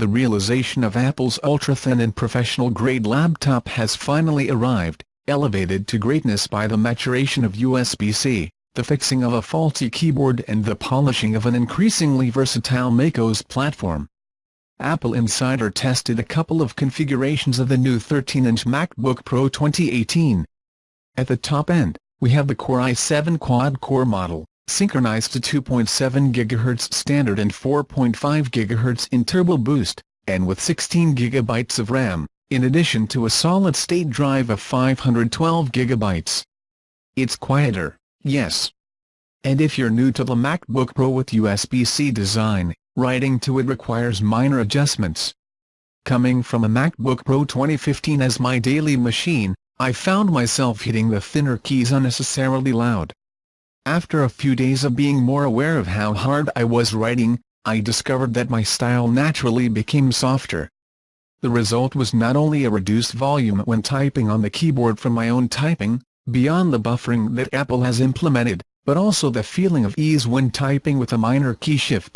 the realization of Apple's ultra-thin and professional-grade laptop has finally arrived, elevated to greatness by the maturation of USB-C, the fixing of a faulty keyboard and the polishing of an increasingly versatile macOS platform. AppleInsider tested a couple of configurations of the new 13-inch MacBook Pro 2018. At the top end, we have the Core i7 quad-core model, synchronized to 2.7 GHz standard and 4.5 GHz in Turbo Boost, and with 16 GB of RAM, in addition to a solid-state drive of 512 GB. It's quieter, yes. And if you're new to the MacBook Pro with USB-C design, writing to it requires minor adjustments. Coming from a MacBook Pro 2015 as my daily machine, I found myself hitting the thinner keys unnecessarily loud. After a few days of being more aware of how hard I was writing, I discovered that my style naturally became softer. The result was not only a reduced volume when typing on the keyboard from my own typing, beyond the buffering that Apple has implemented, but also the feeling of ease when typing with a minor key shift.